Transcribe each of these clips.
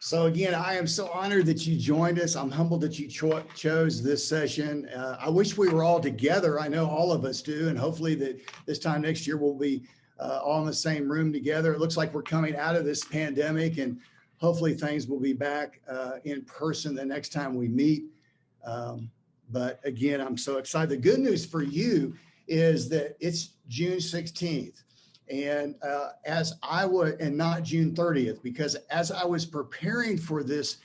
So again, I am so honored that you joined us. I'm humbled that you chose this session. I wish we were all together. I know all of us do, and hopefully that this time next year we'll be all in the same room together. It looks like we're coming out of this pandemic, and hopefully things will be back in person the next time we meet. But again, I'm so excited. The good news for you is that it's June 16th. And and not June 30th, because as I was preparing for this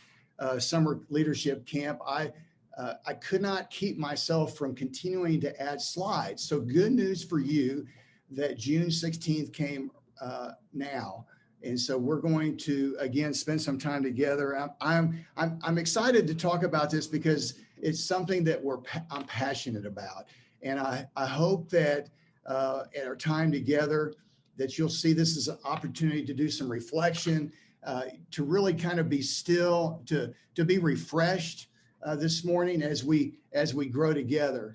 summer leadership camp, I could not keep myself from continuing to add slides. So good news for you that June 16th came now. And so we're going to, again, spend some time together. I'm excited to talk about this because it's something that I'm passionate about. And I hope that at our time together, that you'll see this as an opportunity to do some reflection, to really kind of be still, to be refreshed this morning as we grow together.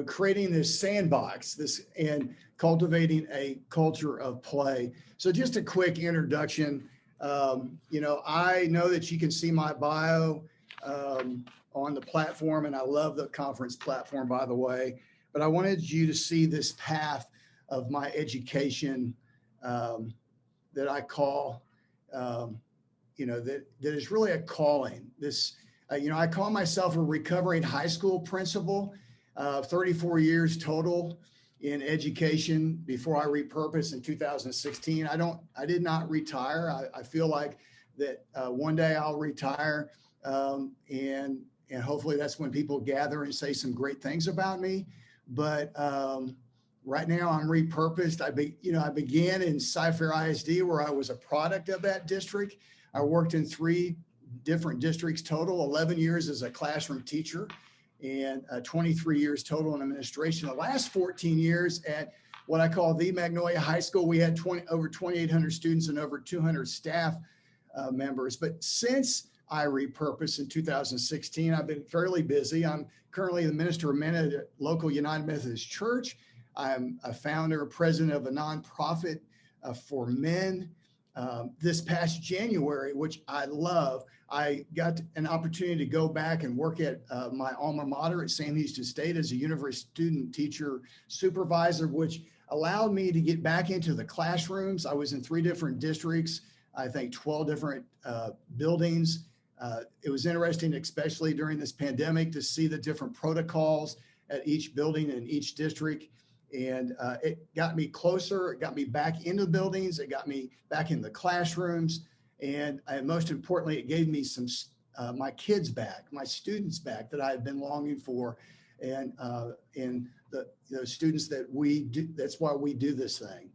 Creating this sandbox, and cultivating a culture of play. So just a quick introduction. I know that you can see my bio on the platform, and I love the conference platform, by the way. But I wanted you to see this path of my education that I call, that is really a calling. I call myself a recovering high school principal, 34 years total in education before I repurposed in 2016. I did not retire. I feel like that one day I'll retire, and hopefully that's when people gather and say some great things about me. But right now I'm repurposed. I began in Cy-Fair ISD, where I was a product of that district. I worked in 3 different districts total, 11 years as a classroom teacher, and 23 years total in administration. The last 14 years at what I call the Magnolia High School. We had over 2,800 students and over 200 staff members. But since I repurposed in 2016, I've been fairly busy. I'm currently the minister of men at a local United Methodist Church. I'm a founder, president of a nonprofit for men. This past January, which I love, I got an opportunity to go back and work at my alma mater at Sam Houston State as a university student teacher supervisor, which allowed me to get back into the classrooms. I was in 3 different districts, I think 12 different buildings. It was interesting, especially during this pandemic, to see the different protocols at each building in each district. And it got me closer. It got me back into the buildings. It got me back in the classrooms. And most importantly, it gave me my kids back, my students back that I had been longing for. And the students that we do, that's why we do this thing.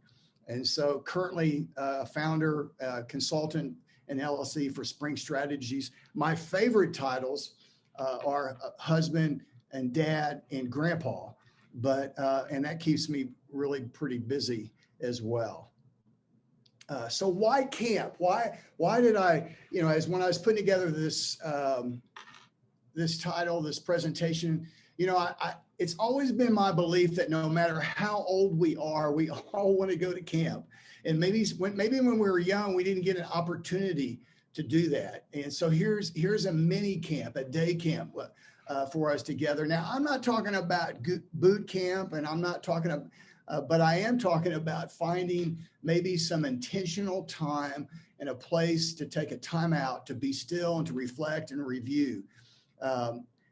And so currently founder, consultant, and LLC for Spring Strategies. My favorite titles are husband and dad and grandpa. But and that keeps me really pretty busy as well. So why camp? Why did I, as when I was putting together this this title, this presentation, it's always been my belief that no matter how old we are, we all want to go to camp. And maybe when we were young, we didn't get an opportunity to do that. And so here's a mini camp, a day camp for us together. Now, I'm not talking about boot camp, and I'm not talking about, but I am talking about finding maybe some intentional time and a place to take a time out, to be still and to reflect and review.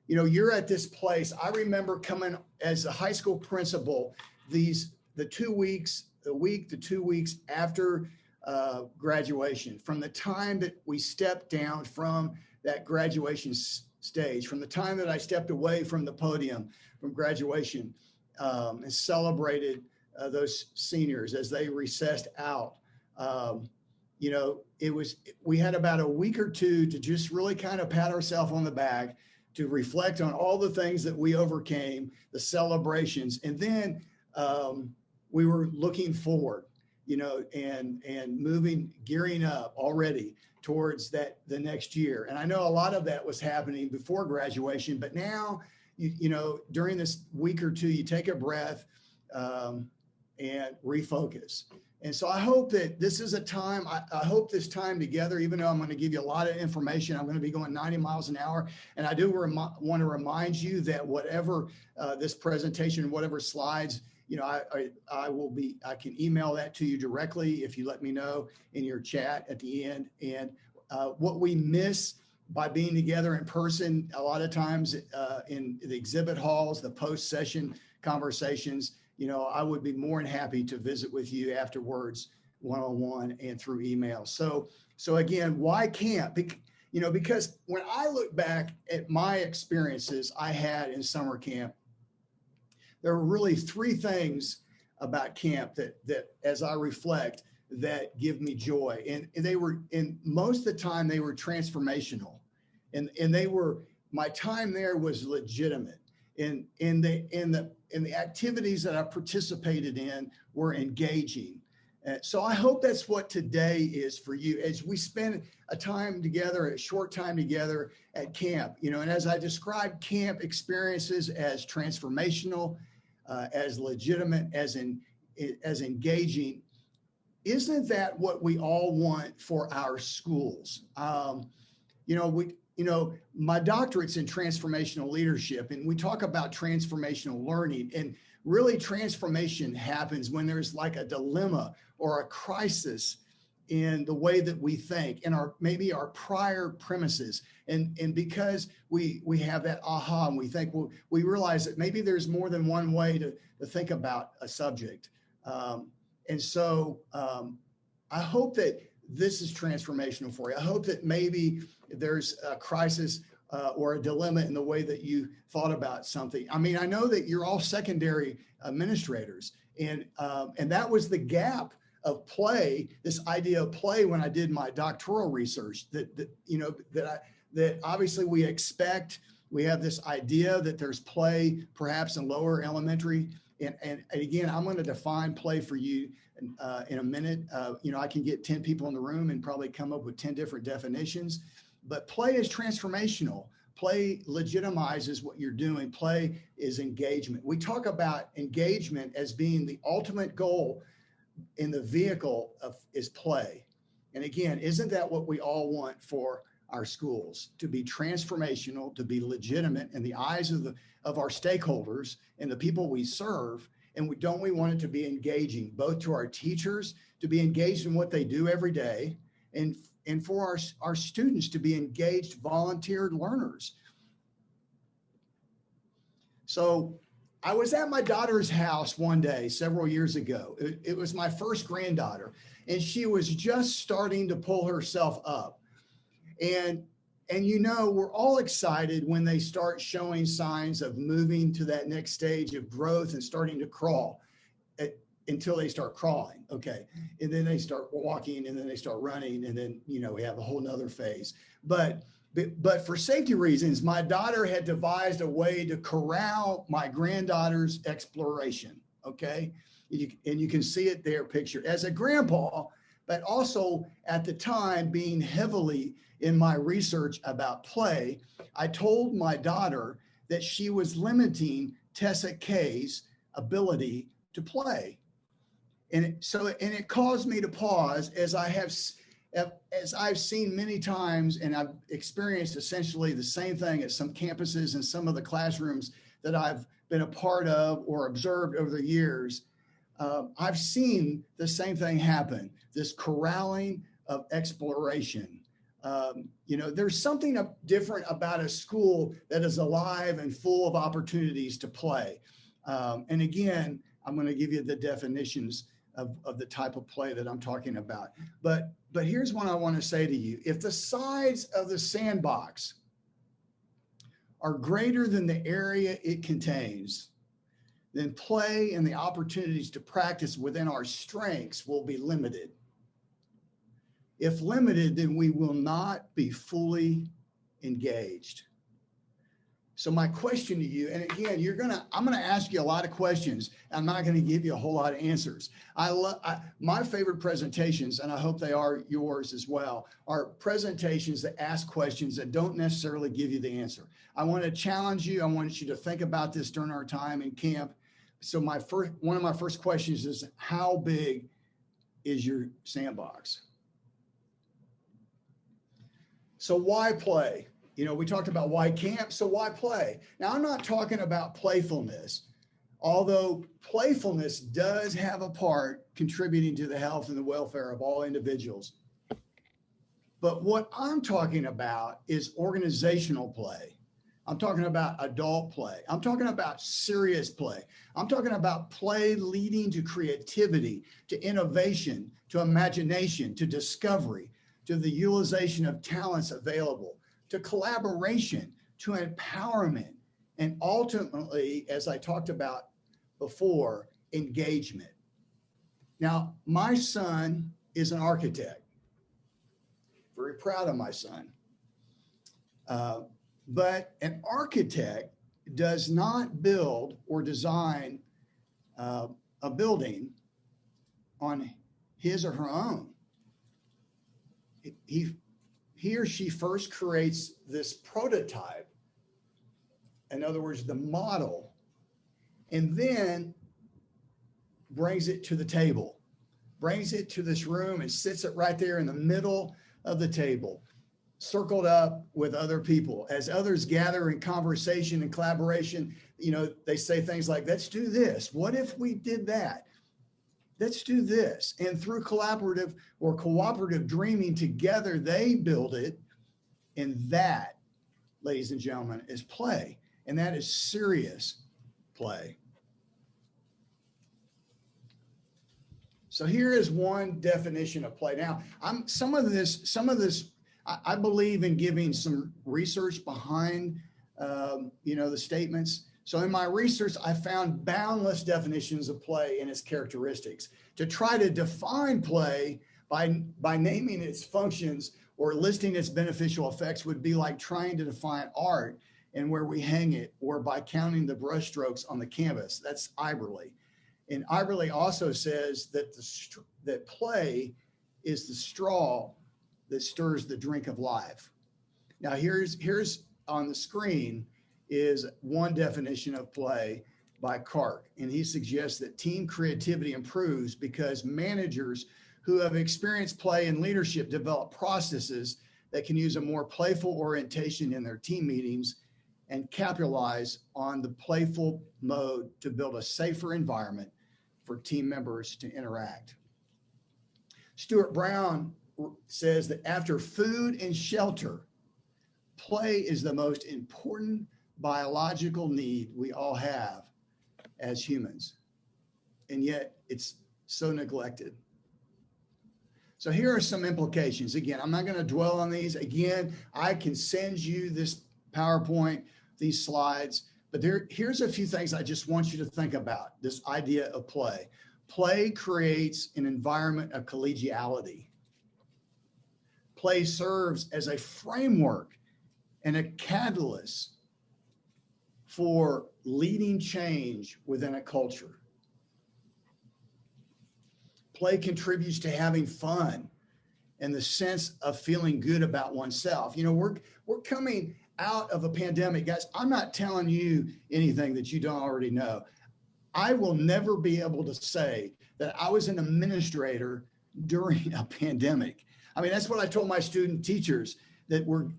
You're at this place. I remember coming as a high school principal, the 2 weeks, the 2 weeks after graduation, from the time that we stepped down from that graduation stage, from the time that I stepped away from the podium from graduation and celebrated those seniors as they recessed out. We had about a week or 2 to just really kind of pat ourselves on the back, to reflect on all the things that we overcame, the celebrations. And then we were looking forward, and gearing up already towards the next year. And I know a lot of that was happening before graduation, but now, during this week or 2, you take a breath and refocus. And so I hope that this is a time, I hope this time together, even though I'm going to give you a lot of information, I'm going to be going 90 miles an hour. And I do want to remind you that whatever this presentation, whatever slides, you know, I can email that to you directly if you let me know in your chat at the end. And what we miss by being together in person, a lot of times in the exhibit halls, the post-session conversations, you know, I would be more than happy to visit with you afterwards, one-on-one and through email. So again, why camp? You know, because when I look back at my experiences I had in summer camp, there were really three things about camp that as I reflect, that give me joy. And they were, and most of the time they were transformational. And they were, my time there was legitimate. And the activities that I participated in were engaging. So I hope that's what today is for you as we spend a time together, a short time together at camp, you know, and as I described camp experiences as transformational, as legitimate, as engaging, isn't that what we all want for our schools? My doctorate's in transformational leadership, and we talk about transformational learning, and really transformation happens when there's like a dilemma or a crisis in the way that we think and maybe our prior premises. And because we have that aha, and we think, well, we realize that maybe there's more than one way to think about a subject. And so I hope that this is transformational for you. I hope that maybe there's a crisis or a dilemma in the way that you thought about something. I mean, I know that you're all secondary administrators, and that was the gap of play, this idea of play when I did my doctoral research, that obviously we expect, we have this idea that there's play perhaps in lower elementary. And again, I'm going to define play for you in a minute. I can get 10 people in the room and probably come up with 10 different definitions, but play is transformational. Play legitimizes what you're doing. Play is engagement. We talk about engagement as being the ultimate goal in the vehicle is play. And again, isn't that what we all want for our schools? To be transformational, to be legitimate in the eyes of our stakeholders and the people we serve. And we want it to be engaging, both to our teachers, to be engaged in what they do every day, and for our students to be engaged, volunteer learners. So I was at my daughter's house one day several years ago. It was my first granddaughter, and she was just starting to pull herself up. And we're all excited when they start showing signs of moving to that next stage of growth and starting to crawl until they start crawling. Okay. And then they start walking, and then they start running. And then, we have a whole nother phase. But for safety reasons, my daughter had devised a way to corral my granddaughter's exploration. Okay. And you can see it there pictured as a grandpa, but also at the time being heavily in my research about play, I told my daughter that she was limiting Tessa K's ability to play. And it caused me to pause as I've seen many times, and I've experienced essentially the same thing at some campuses and some of the classrooms that I've been a part of or observed over the years. I've seen the same thing happen, this corralling of exploration. There's something different about a school that is alive and full of opportunities to play. And again, I'm going to give you the definitions of the type of play that I'm talking about. But here's what I want to say to you. If the size of the sandbox are greater than the area it contains, then play and the opportunities to practice within our strengths will be limited. If limited, then we will not be fully engaged. So my question to you, and again, I'm going to ask you a lot of questions. I'm not going to give you a whole lot of answers. My favorite presentations, and I hope they are yours as well, are presentations that ask questions that don't necessarily give you the answer. I want to challenge you. I want you to think about this during our time in camp. So one of my first questions is, how big is your sandbox. So why play? You know, we talked about why camp, so why play? Now, I'm not talking about playfulness, although playfulness does have a part contributing to the health and the welfare of all individuals. But what I'm talking about is organizational play. I'm talking about adult play. I'm talking about serious play. I'm talking about play leading to creativity, to innovation, to imagination, to discovery, to the utilization of talents available, to collaboration, to empowerment, and ultimately, as I talked about before, engagement. Now, my son is an architect. Very proud of my son. But an architect does not build or design a building on his or her own. He or she first creates this prototype, in other words, the model, and then brings it to the table, brings it to this room and sits it right there in the middle of the table, circled up with other people. As others gather in conversation and collaboration, you know, they say things like, let's do this. What if we did that? Let's do this. And through collaborative or cooperative dreaming together, they build it. And that, ladies and gentlemen, is play. And that is serious play. So here is one definition of play. Now, some of this, I believe in giving some research behind, the statements. So in my research, I found boundless definitions of play and its characteristics. To try to define play by naming its functions or listing its beneficial effects would be like trying to define art and where we hang it, or by counting the brushstrokes on the canvas. That's Iberly. And Iberly also says that that play is the straw that stirs the drink of life. Now here's on the screen is one definition of play by Kark, and he suggests that team creativity improves because managers who have experienced play and leadership develop processes that can use a more playful orientation in their team meetings and capitalize on the playful mode to build a safer environment for team members to interact. Stuart Brown says that after food and shelter, play is the most important biological need we all have as humans, and yet it's so neglected. So here are some implications. Again, I'm not going to dwell on these. Again, I can send you this PowerPoint, these slides, but here's a few things I just want you to think about, this idea of play. Play creates an environment of collegiality. Play serves as a framework and a catalyst for leading change within a culture. Play contributes to having fun and the sense of feeling good about oneself. You know, we're coming out of a pandemic, guys. I'm not telling you anything that you don't already know. I will never be able to say that I was an administrator during a pandemic. I mean, that's what I told my student teachers that were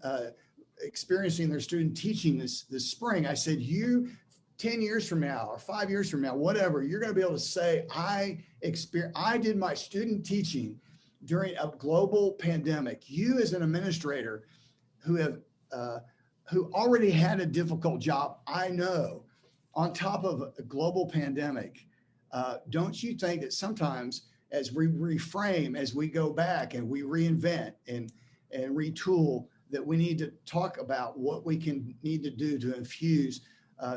experiencing their student teaching this spring. I said, you 10 years from now or 5 years from now, whatever, you're going to be able to say, I did my student teaching during a global pandemic. You as an administrator who already had a difficult job, I know, on top of a global pandemic, don't you think that sometimes as we reframe, as we go back and we reinvent and retool, that we need to talk about what we need to do to infuse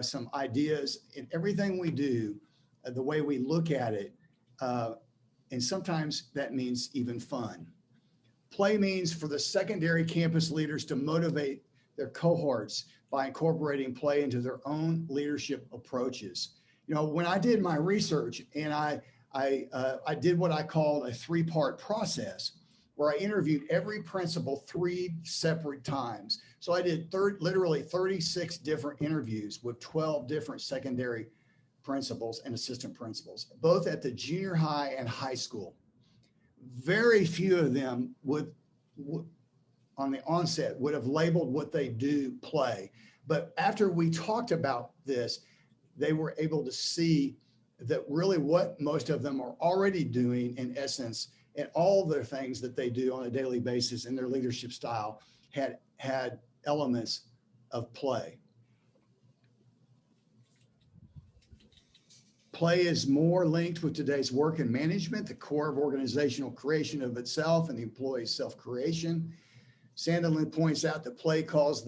some ideas in everything we do, the way we look at it, and sometimes that means even fun. Play means for the secondary campus leaders to motivate their cohorts by incorporating play into their own leadership approaches. You know, when I did my research and I did what I called a 3-part process, where I interviewed every principal 3 separate times. So I did literally 36 different interviews with 12 different secondary principals and assistant principals, both at the junior high and high school. very few of them would on the onset would have labeled what they do play. But after we talked about this, they were able to see that really what most of them are already doing in essence, and all the things that they do on a daily basis in their leadership style had elements of play. Play is more linked with today's work and management, the core of organizational creation of itself and the employee's self-creation. Sandelin points out that play calls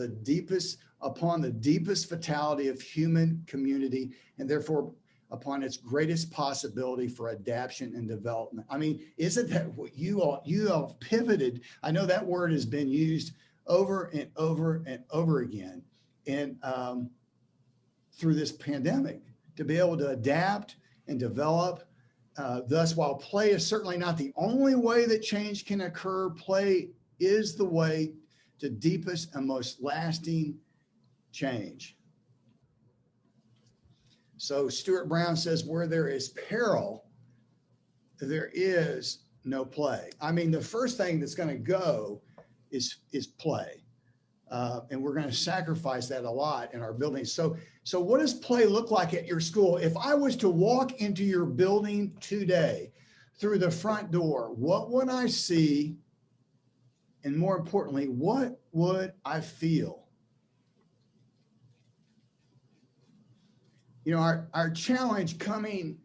upon the deepest vitality of human community, and therefore upon its greatest possibility for adaptation and development. I mean, isn't that what you all pivoted? I know that word has been used over and over and over again, and through this pandemic, to be able to adapt and develop. Thus, while play is certainly not the only way that change can occur, play is the way to deepest and most lasting change. So Stuart Brown says, where there is peril, there is no play. I mean, the first thing that's going to go is play. And we're going to sacrifice that a lot in our buildings. So what does play look like at your school? If I was to walk into your building today through the front door, what would I see? And more importantly, what would I feel? You know, our challenge coming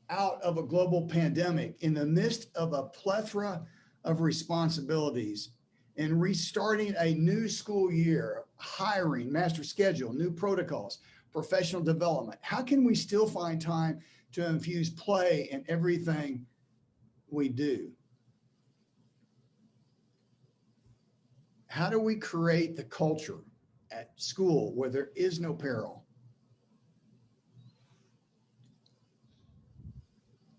out of a global pandemic in the midst of a plethora of responsibilities and restarting a new school year, hiring, master schedule, new protocols, professional development. How can we still find time to infuse play in everything we do? How do we create the culture at school where there is no peril?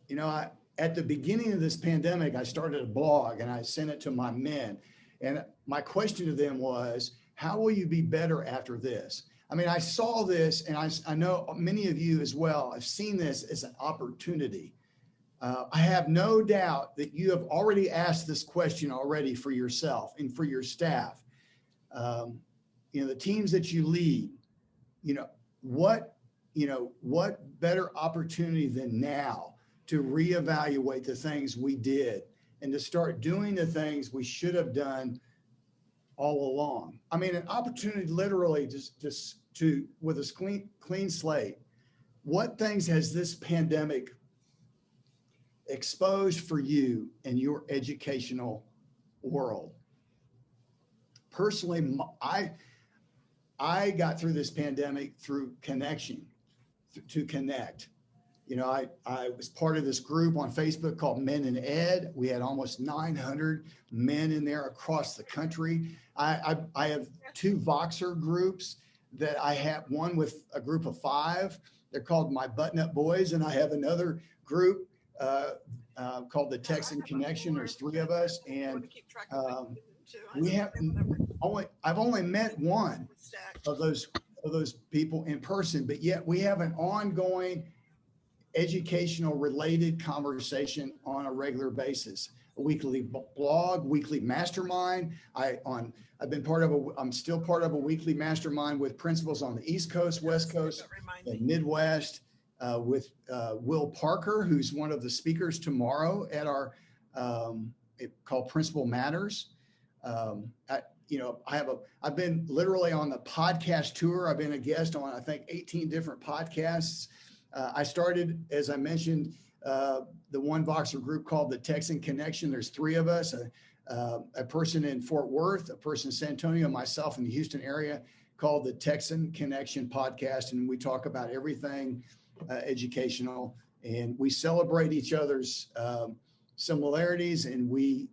You know, at the beginning of this pandemic, I started a blog and I sent it to my men. And my question to them was, how will you be better after this? I mean, I saw this, and I know many of you as well have seen this as an opportunity. I have no doubt that you have already asked this question already for yourself and for your staff. You know, the teams that you lead, what better opportunity than now to reevaluate the things we did and to start doing the things we should have done all along. I mean, an opportunity literally just to with a clean slate. What things has this pandemic exposed for you in your educational world? Personally, I got through this pandemic through connection, to connect. You know, I was part of this group on Facebook called Men in Ed. We had almost 900 men in there across the country. I have two Voxer groups that I have, one with a group of 5. They're called My Button Up Boys. And I have another group called the Texan Connection. There's 3 of us. And I've only met one of those people in person, but yet we have an ongoing educational related conversation on a regular basis, a weekly blog, weekly mastermind. I'm still part of a weekly mastermind with principals on the East Coast, West Coast, and Midwest, with Will Parker, who's one of the speakers tomorrow at our called Principal Matters. I've been literally on the podcast tour. I've been a guest on, I think, 18 different podcasts. I started, as I mentioned, the one Voxer group called the Texan Connection. There's 3 of us, a person in Fort Worth, a person in San Antonio, myself in the Houston area, called the Texan Connection podcast. And we talk about everything educational, and we celebrate each other's similarities, and we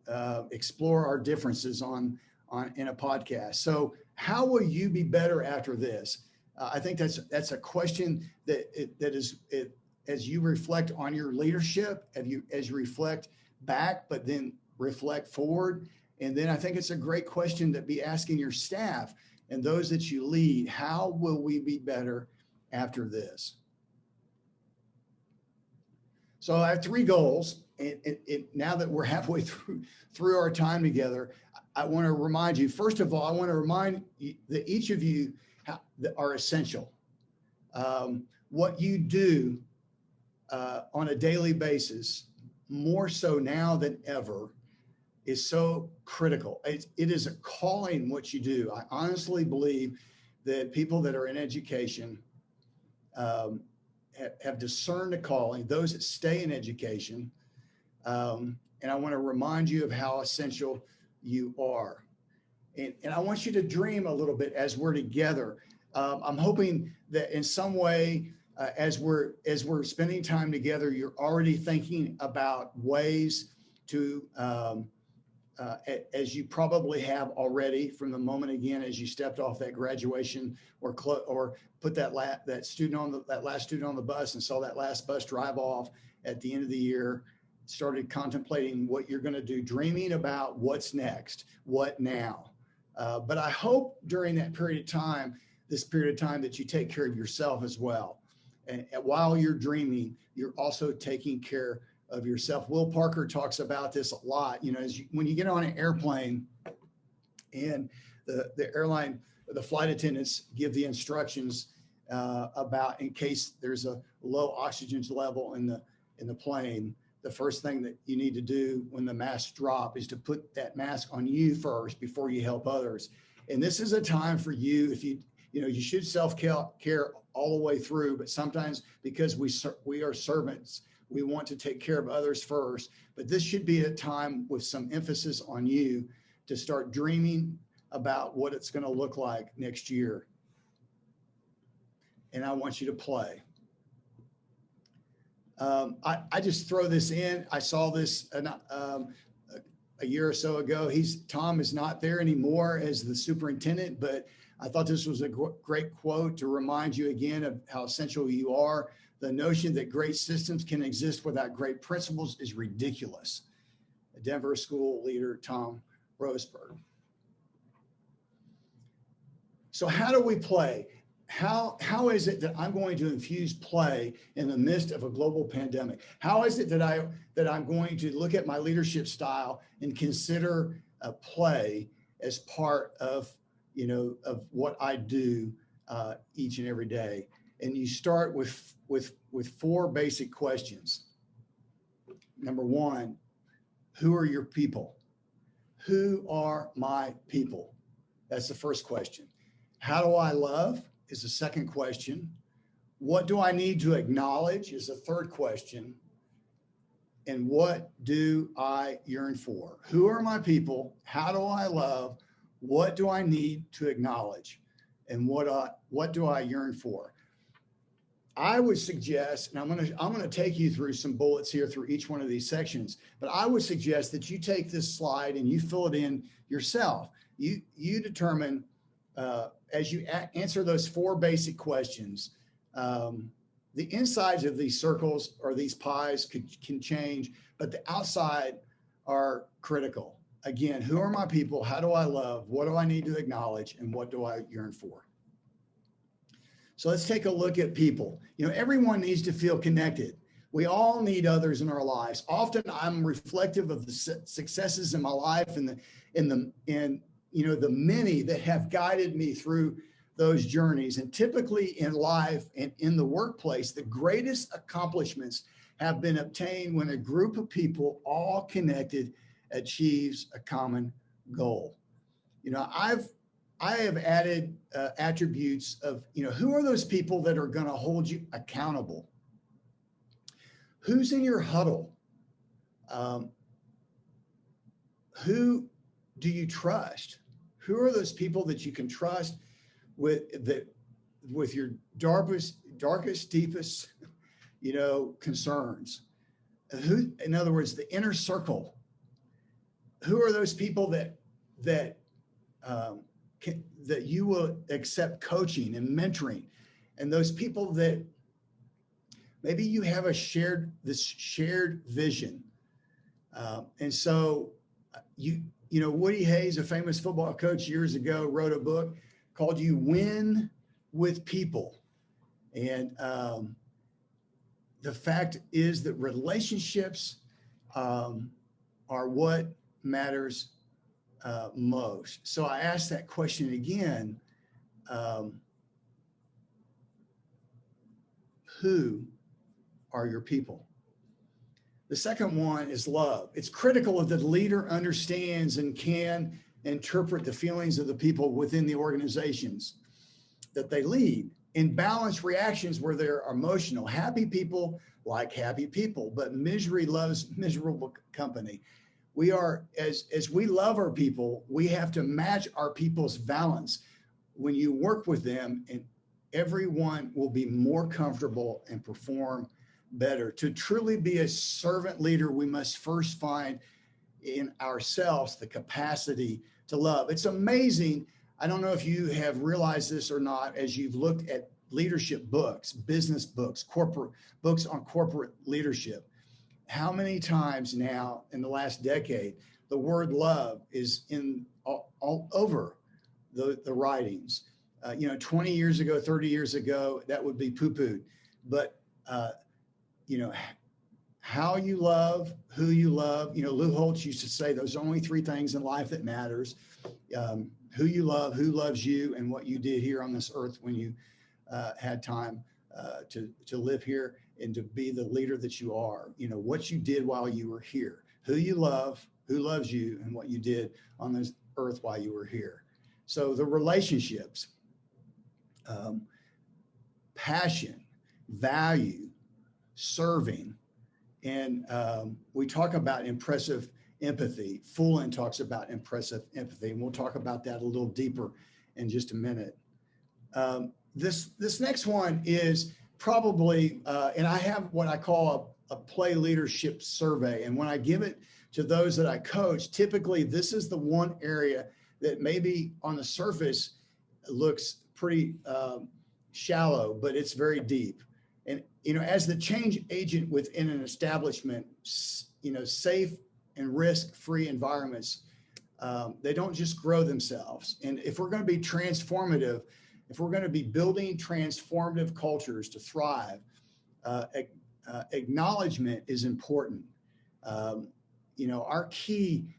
explore our differences in a podcast. So how will you be better after this? I think that's a question as you reflect on your leadership, as you reflect back, but then reflect forward. And then I think it's a great question to be asking your staff and those that you lead. How will we be better after this? So I have 3 goals now that we're halfway through our time together, I want to remind you, first of all, I want to remind you that each of you are essential. What you do on a daily basis, more so now than ever, is so critical. It is a calling what you do. I honestly believe that people that are in education have discerned a calling, those that stay in education. And I want to remind you of how essential you are. And I want you to dream a little bit as we're together. I'm hoping that in some way, as we're spending time together, you're already thinking about ways to, as you probably have already from the moment again as you stepped off that graduation or put that last student on the bus and saw that last bus drive off at the end of the year, started contemplating what you're going to do, dreaming about what's next, what now. But I hope during that period of time, that you take care of yourself as well. And while you're dreaming, you're also taking care of yourself. Will Parker talks about this a lot. You know, when you get on an airplane and the flight attendants give the instructions about in case there's a low oxygen level in the plane, the first thing that you need to do when the masks drop is to put that mask on you first before you help others. And this is a time for you, you should self-care all the way through, but sometimes because we are servants, we want to take care of others first. But this should be a time with some emphasis on you to start dreaming about what it's going to look like next year. And I want you to play. I just throw this in. I saw this a year or so ago. Tom is not there anymore as the superintendent, but I thought this was a great quote to remind you again of how essential you are. The notion that great systems can exist without great principles is ridiculous. A Denver school leader, Tom Roseberg. So how do we play? How is it that I'm going to infuse play in the midst of a global pandemic? How is it that I'm going to look at my leadership style and consider play as part of what I do each and every day? And you start with four basic questions. Number one, who are your people? Who are my people? That's the first question. How do I love is the second question. What do I need to acknowledge is the third question. And what do I yearn for? Who are my people? How do I love? What do I need to acknowledge? And what do I yearn for? I would suggest, and I'm going to take you through some bullets here through each one of these sections, but I would suggest that you take this slide and you fill it in yourself. You determine as you answer those four basic questions, the insides of these circles or these pies can change, but the outside are critical. Again, who are my people? How do I love? What do I need to acknowledge? And what do I yearn for? So let's take a look at people. Everyone needs to feel connected. We all need others in our lives. Often I'm reflective of the successes in my life and the many that have guided me through those journeys. And typically in life and in the workplace, the greatest accomplishments have been obtained when a group of people all connected achieves a common goal. I have added attributes of, who are those people that are going to hold you accountable? Who's in your huddle? Who do you trust? Who are those people that you can trust with your darkest, deepest, concerns? Who, in other words, the inner circle. Who are those people that you will accept coaching and mentoring, and those people that maybe you have this shared vision, and so Woody Hayes, a famous football coach years ago, wrote a book called "You Win with People," and the fact is that relationships um, are what matters most. So I asked that question again. Um, who are your people? The second one is love. It's critical that the leader understands and can interpret the feelings of the people within the organizations that they lead and balance reactions where they're emotional. Happy people like happy people, but misery loves miserable company. We are, as we love our people, we have to match our people's balance. When you work with them, and everyone will be more comfortable and perform better. To truly be a servant leader, we must first find in ourselves the capacity to love. It's amazing. I don't know if you have realized this or not as you've looked at leadership books, business books, corporate books on corporate leadership. How many times now in the last decade, the word love is in all over the writings. 20 years ago, 30 years ago, that would be poo-pooed. But, how you love, who you love. Lou Holtz used to say those are only three things in life that matters. Who you love, who loves you, and what you did here on this earth when you had time to live here and to be the leader that you are. What you did while you were here, who you love, who loves you, and what you did on this earth while you were here. So the relationships, passion, value, serving, and we talk about impressive empathy. Fullen talks about impressive empathy, and we'll talk about that a little deeper in just a minute. This next one is probably, and I have what I call a P.L.A.Y leadership survey. And when I give it to those that I coach, typically this is the one area that maybe on the surface looks pretty shallow, but it's very deep. And, as the change agent within an establishment, safe and risk-free environments, they don't just grow themselves. And if we're going to be transformative, if we're going to be building transformative cultures to thrive, acknowledgement is important. Our key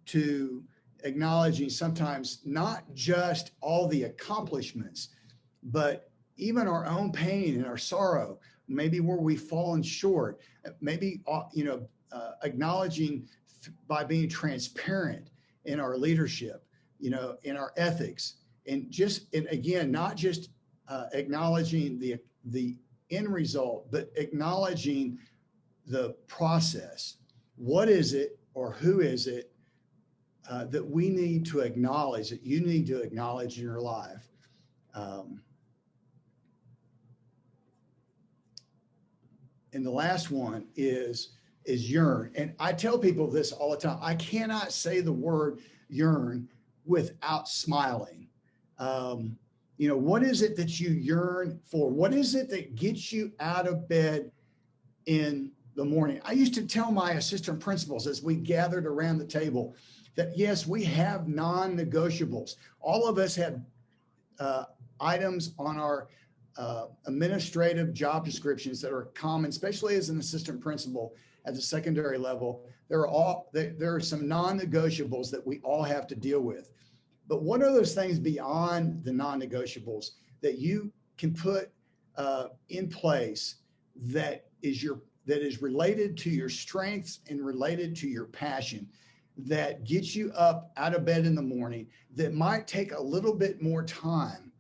to acknowledging sometimes not just all the accomplishments, but even our own pain and our sorrow, maybe where we've fallen short, maybe, acknowledging by being transparent in our leadership, in our ethics, and again, not just acknowledging the end result, but acknowledging the process. What is it or who is it that we need to acknowledge, that you need to acknowledge in your life? And the last one is yearn. And I tell people this all the time. I cannot say the word yearn without smiling. What is it that you yearn for? What is it that gets you out of bed in the morning? I used to tell my assistant principals as we gathered around the table that, yes, we have non-negotiables. All of us have items on our administrative job descriptions that are common, especially as an assistant principal at the secondary level. There are some non-negotiables that we all have to deal with. But what are those things beyond the non-negotiables that you can put in place that is related to your strengths and related to your passion, that gets you up out of bed in the morning, that might take a little bit more time,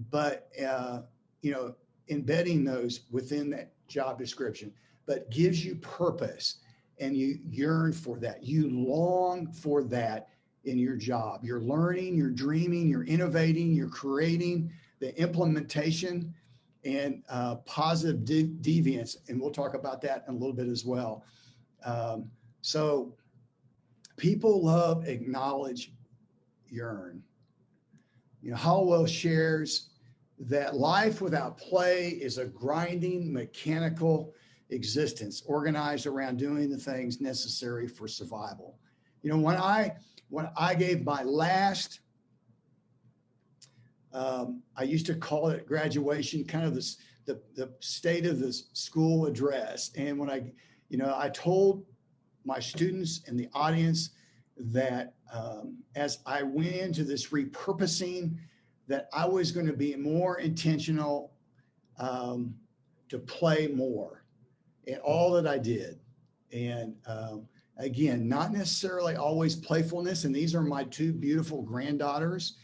but embedding those within that job description, but gives you purpose, and you yearn for that. You long for that in your job. You're learning, you're dreaming, you're innovating, you're creating the implementation and positive deviance. And we'll talk about that in a little bit as well. So people love, acknowledge, yearn. Hollowell shares that life without play is a grinding, mechanical existence organized around doing the things necessary for survival. When I gave my last, I used to call it graduation, kind of the state of the school address. And when I I told my students and the audience that as I went into this repurposing, that I was going to be more intentional to play more in all that I did. And again, not necessarily always playfulness. And these are my two beautiful granddaughters.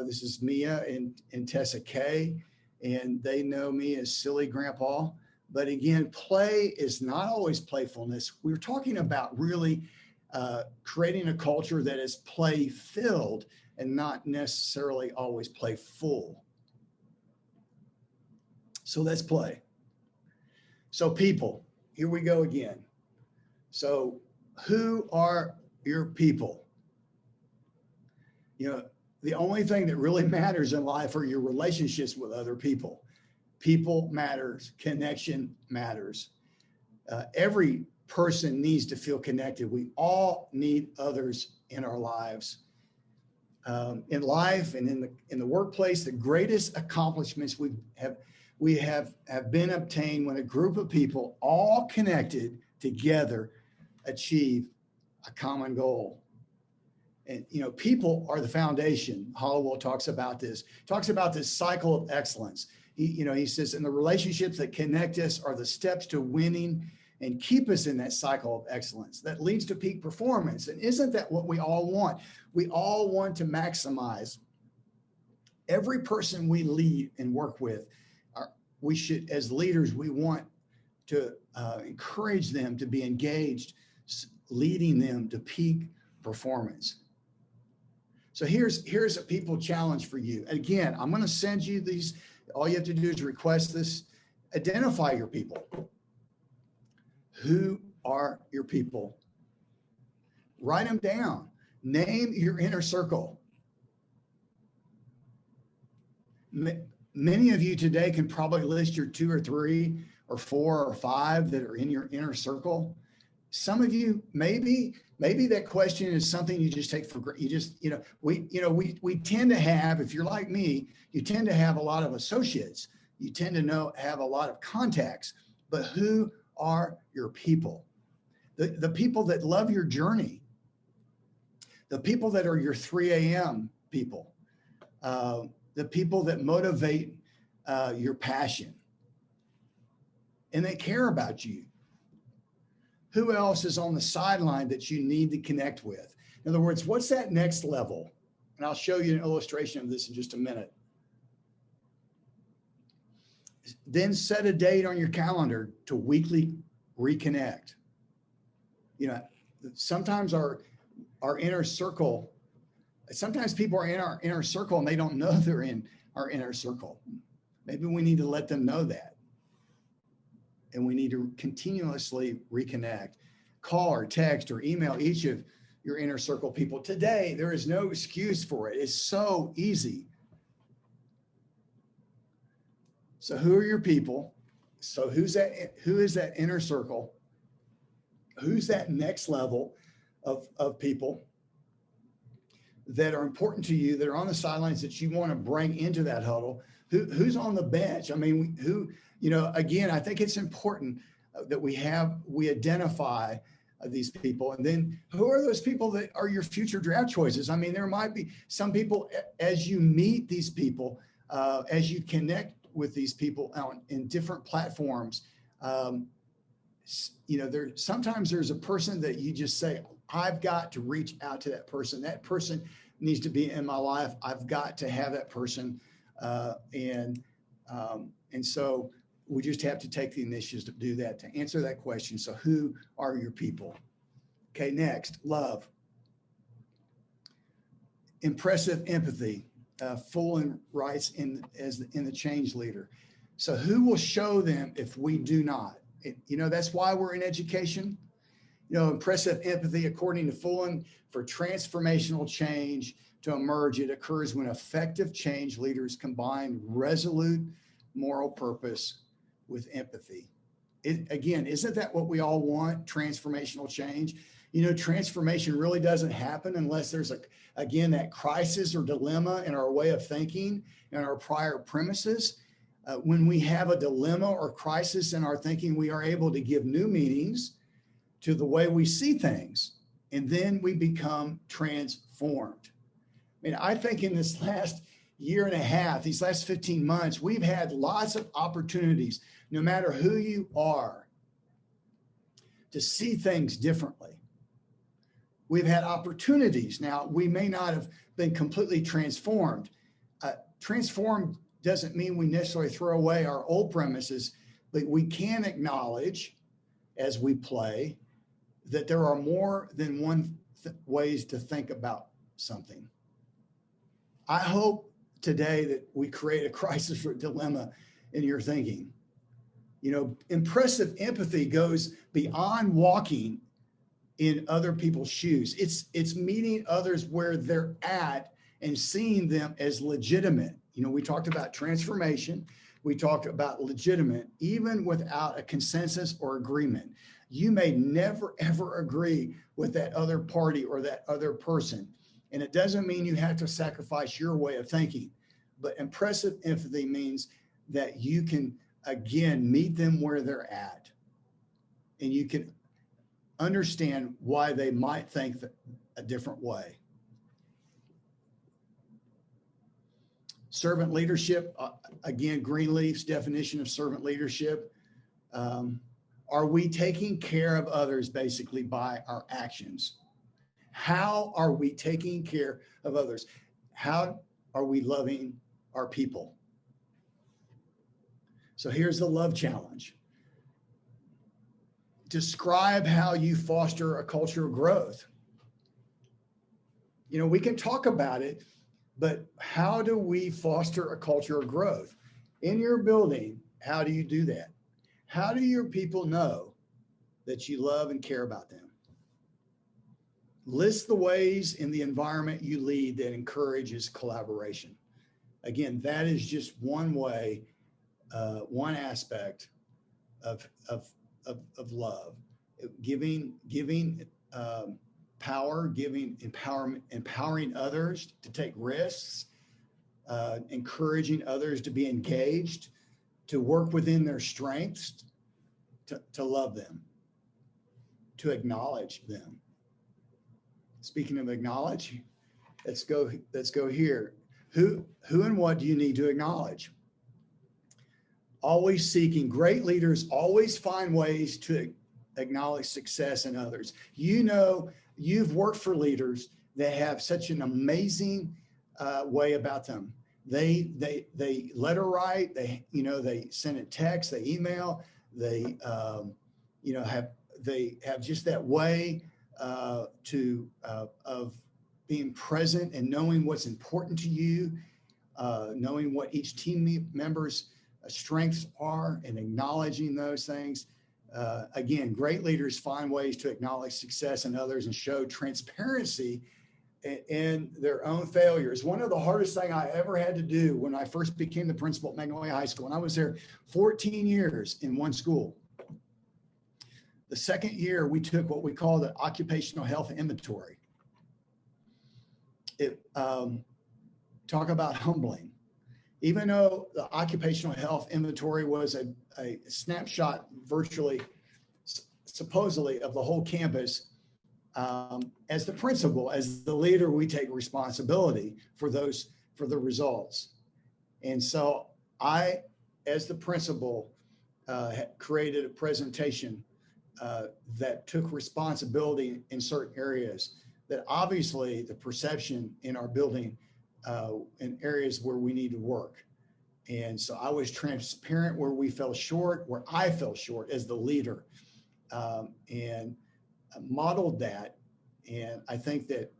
This is Mia and Tessa Kay, and they know me as Silly Grandpa. But again, play is not always playfulness. We're talking about really creating a culture that is play-filled and not necessarily always playful. So let's play. So people, here we go again. So who are your people? The only thing that really matters in life are your relationships with other people. People matters, connection matters. Every person needs to feel connected. We all need others in our lives. In life and in the workplace, the greatest accomplishments we have been obtained when a group of people all connected together achieve a common goal. And people are the foundation. Hollowell talks about this cycle of excellence. He says, and the relationships that connect us are the steps to winning and keep us in that cycle of excellence that leads to peak performance. And isn't that what we all want? We all want to maximize every person we lead and work with. We should, as leaders, we want to encourage them to be engaged, leading them to peak performance. So here's a people challenge for you. Again, I'm going to send you these. All you have to do is request this. Identify your people. Who are your people? Write them down. Name your inner circle. Many of you today can probably list your 2 or 3 or 4 or 5 that are in your inner circle. Some of you, maybe that question is something you just take for granted. We tend to have, if you're like me, you tend to have a lot of associates. You tend to have a lot of contacts, but who are your people? The people that love your journey, the people that are your 3 a.m. people, the people that motivate your passion, and they care about you. Who else is on the sideline that you need to connect with? In other words, what's that next level? And I'll show you an illustration of this in just a minute. Then set a date on your calendar to weekly reconnect. Sometimes our inner circle, sometimes people are in our inner circle and they don't know they're in our inner circle. Maybe we need to let them know that. And we need to continuously reconnect. Call or text or email each of your inner circle people. Today, there is no excuse for it. It's so easy. So who are your people? So who is that inner circle? Who's that next level of people that are important to you, that are on the sidelines that you want to bring into that huddle? Who's on the bench? I mean, again, I think it's important that we identify these people. And then who are those people that are your future draft choices? I mean, there might be some people, as you meet these people, as you connect with these people in different platforms, sometimes there's a person that you just say, I've got to reach out to that person. That person needs to be in my life. I've got to have that person. And so we just have to take the initiative to do that, to answer that question. So who are your people? Okay, next, love. Impressive empathy. Fullen writes in the change leader. So who will show them if we do not? That's why we're in education. Impressive empathy, according to Fullen, for transformational change to emerge, it occurs when effective change leaders combine resolute moral purpose with empathy. Again, isn't that what we all want? Transformational change. Transformation really doesn't happen unless there's that crisis or dilemma in our way of thinking and our prior premises. When we have a dilemma or crisis in our thinking, we are able to give new meanings to the way we see things, and then we become transformed. I mean, I think in this last year and a half, these last 15 months, we've had lots of opportunities, no matter who you are, to see things differently. We've had opportunities. Now, we may not have been completely transformed. Transformed doesn't mean we necessarily throw away our old premises, but we can acknowledge as we play that there are more than one ways to think about something. I hope today that we create a crisis or dilemma in your thinking. You know, impressive empathy goes beyond walking in other people's shoes. It's meeting others where they're at and seeing them as legitimate. You know, we talked about transformation. We talked about legitimate, even without a consensus or agreement. You may never, ever agree with that other party or that other person. And it doesn't mean you have to sacrifice your way of thinking. But impressive empathy means that you can, again, meet them where they're at. And you can understand why they might think a different way. Servant leadership, again, Greenleaf's definition of servant leadership. Are we taking care of others basically by our actions? How are we taking care of others? How are we loving our people? So here's the love challenge. Describe how you foster a culture of growth. You know, we can talk about it, but how do we foster a culture of growth? In your building, how do you do that? How do your people know that you love and care about them? List the ways in the environment you lead that encourages collaboration. Again, that is just one way, one aspect of love. Giving power, giving empowerment, empowering others to take risks, encouraging others to be engaged, to work within their strengths, to love them, to acknowledge them. Speaking of acknowledge, let's go here. Who and what do you need to acknowledge? Always seeking. Great leaders always find ways to acknowledge success in others. You know, you've worked for leaders that have such an amazing way about them. They letter write. They send a text. They email. They have just that way of being present and knowing what's important to you, knowing what each team member's strengths are, and acknowledging those things. Again, great leaders find ways to acknowledge success in others and show transparency in their own failures. One of the hardest things I ever had to do when I first became the principal at Magnolia High School, and I was there 14 years in one school. The second year, we took what we call the occupational health inventory. Talk about humbling. Even though the occupational health inventory was a snapshot virtually, supposedly, of the whole campus, as the principal, as the leader, we take responsibility for the results. And so I, as the principal, created a presentation that took responsibility in certain areas that obviously the perception in our building in areas where we need to work. And so I was transparent where we fell short, where I fell short as the leader, and modeled that. And I think that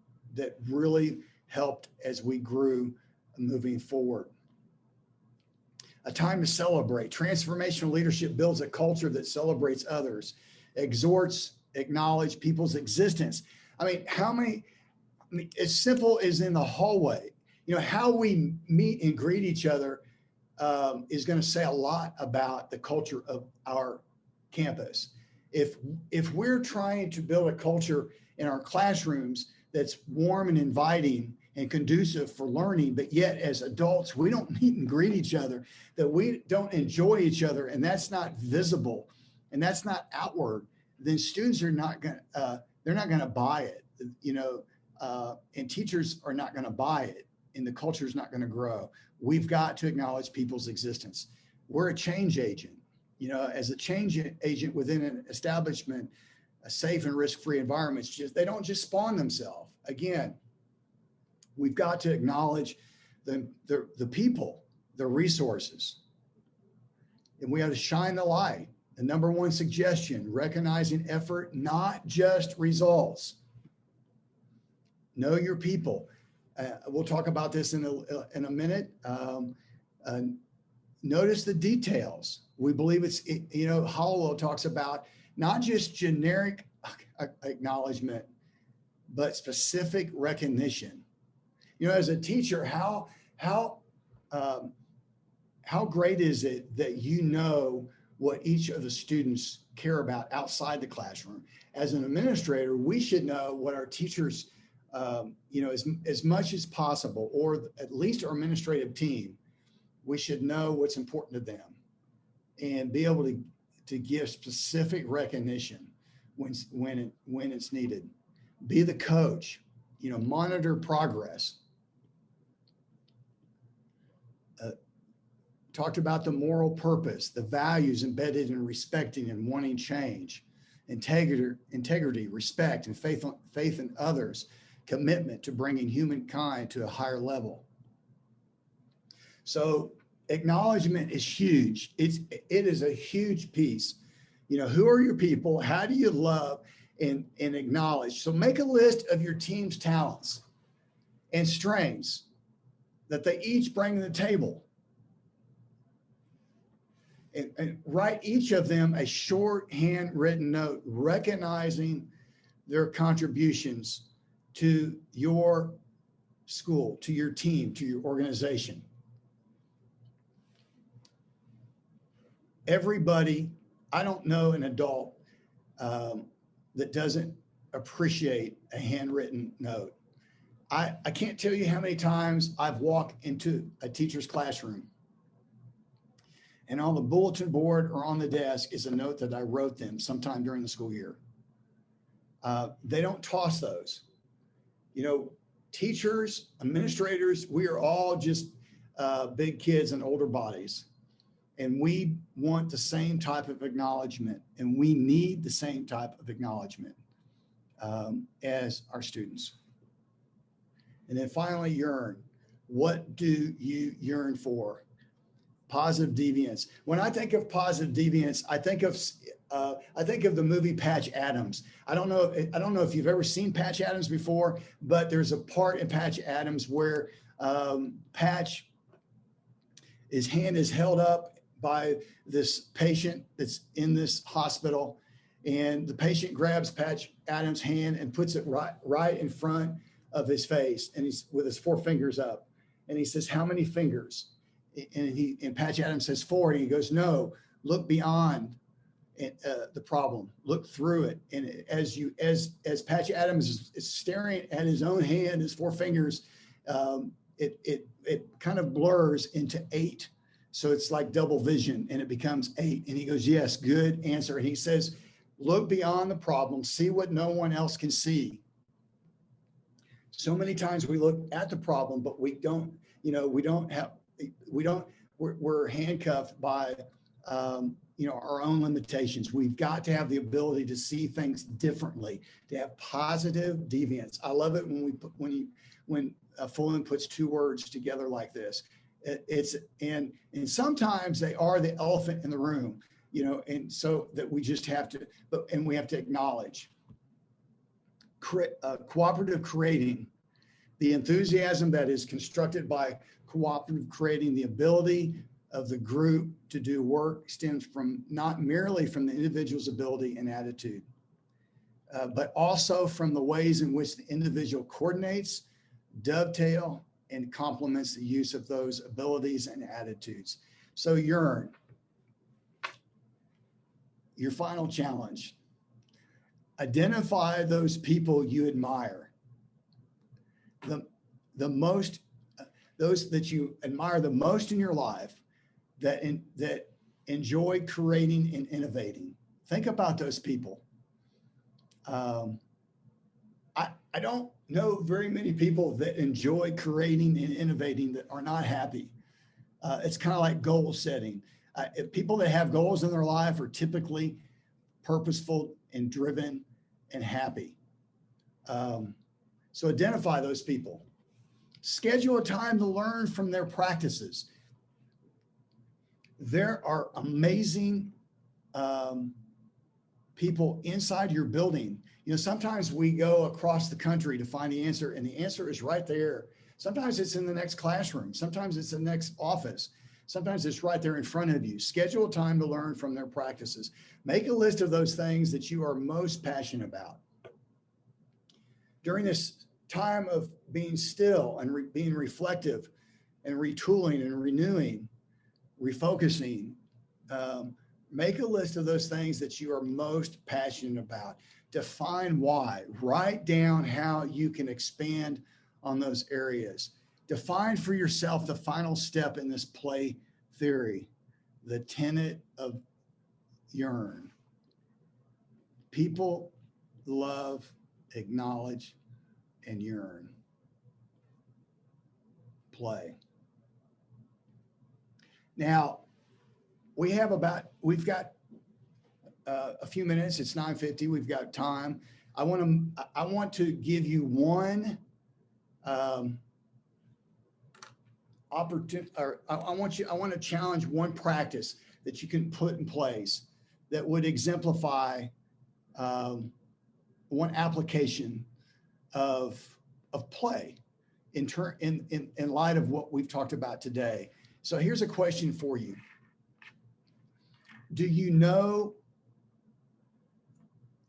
really helped as we grew moving forward. A time to celebrate. Transformational leadership builds a culture that celebrates others, exhorts, acknowledge people's existence. I mean, as simple as in the hallway, you know, how we meet and greet each other is going to say a lot about the culture of our campus. If we're trying to build a culture in our classrooms that's warm and inviting and conducive for learning, but yet as adults, we don't meet and greet each other, that we don't enjoy each other, and that's not visible and that's not outward, then students are not going to, they're not going to buy it, and teachers are not going to buy it, and the culture is not going to grow. We've got to acknowledge people's existence. We're a change agent. As a change agent within an establishment, a safe and risk-free environment, they don't just spawn themselves. Again, we've got to acknowledge the people, the resources, and we have to shine the light. The number one suggestion, recognizing effort, not just results. Know your people. We'll talk about this in a minute. Notice the details. We believe Hollowell talks about not just generic acknowledgement, but specific recognition. As a teacher, how great is it that you know what each of the students care about outside the classroom? As an administrator, we should know what our teachers, as much as possible, or at least our administrative team, we should know what's important to them and be able to give specific recognition when it's needed. Be the coach, monitor progress. Talked about the moral purpose, the values embedded in respecting and wanting change, integrity, respect, and faith in others, commitment to bringing humankind to a higher level. So acknowledgement is huge. It is a huge piece. Who are your people? How do you love and acknowledge? So make a list of your team's talents and strengths that they each bring to the table. And write each of them a short handwritten note recognizing their contributions to your school, to your team, to your organization. Everybody, I don't know an adult that doesn't appreciate a handwritten note. I can't tell you how many times I've walked into a teacher's classroom and on the bulletin board or on the desk is a note that I wrote them sometime during the school year. They don't toss those. Teachers, administrators, we are all just big kids in older bodies. And we want the same type of acknowledgement, and we need the same type of acknowledgement as our students. And then finally, yearn. What do you yearn for? Positive deviance. When I think of positive deviance, I think of the movie Patch Adams. I don't know if you've ever seen Patch Adams before, but there's a part in Patch Adams where Patch, his hand is held up by this patient that's in this hospital, and the patient grabs Patch Adams' hand and puts it right in front of his face, and he's with his 4 fingers up, and he says, "How many fingers?" And Patch Adams says 4, and he goes, "No, look beyond the problem, look through it." And as Patch Adams is staring at his own hand, his 4 fingers, it kind of blurs into 8. So it's like double vision, and it becomes 8. And he goes, "Yes, good answer." And he says, "Look beyond the problem, see what no one else can see." So many times we look at the problem, but we're handcuffed by, our own limitations. We've got to have the ability to see things differently, to have positive deviance. I love it when Fulham puts 2 words together like this. And sometimes they are the elephant in the room, and so that we just have to, we have to acknowledge cooperative creating, the enthusiasm that is constructed by cooperative creating, the ability of the group to do work stems from not merely from the individual's ability and attitude, but also from the ways in which the individual coordinates, dovetail, and complements the use of those abilities and attitudes. So yearn. Your final challenge. Identify those people you admire. the most, those that you admire the most in your life that enjoy creating and innovating. Think about those people. Um, I don't know very many people that enjoy creating and innovating that are not happy. It's kind of like goal setting. If people that have goals in their life are typically purposeful and driven and happy. Um, so identify those people. Schedule a time to learn from their practices. There are amazing people inside your building. You know, sometimes we go across the country to find the answer, and the answer is right there. Sometimes it's in the next classroom. Sometimes it's in the next office. Sometimes it's right there in front of you. Schedule time to learn from their practices. Make a list of those things that you are most passionate about. During this time of being still and being reflective and retooling and renewing, refocusing, make a list of those things that you are most passionate about. Define why. Write down how you can expand on those areas. Define for yourself the final step in this play theory, the tenet of yearn. People love, acknowledge, and yearn. Play. Now, we've got a few minutes. It's 9:50. We've got time. I want to give you one opportunity, or I want to challenge one practice that you can put in place that would exemplify one application of play in light of what we've talked about today. So here's a question for you. Do you know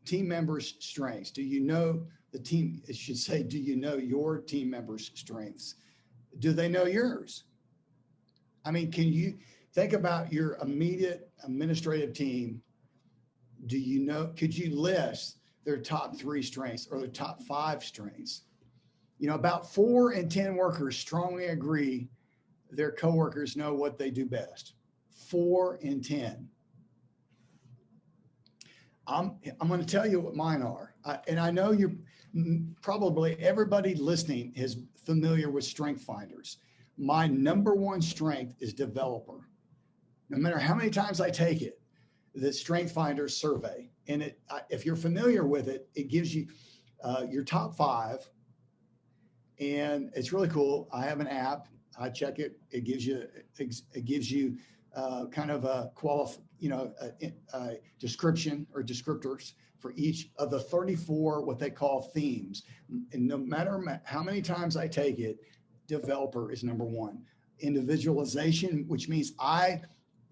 team members' strengths? Do you know the team, it should say, do you know your team members' strengths? Do they know yours? I mean, can you think about your immediate administrative team? Could you list their top 3 strengths or their top 5 strengths? You know, about 4 in 10 workers strongly agree their coworkers know what they do best. 4 in 10. I'm going to tell you what mine are. And I know probably everybody listening is familiar with strength finders. My number 1 strength is developer. No matter how many times I take it, the strength finder survey. And if you're familiar with it, it gives you your top 5. And it's really cool. I have an app. I check it. It gives you kind of a description or descriptors for each of the 34 what they call themes. And no matter how many times I take it, developer is number 1. Individualization, which means I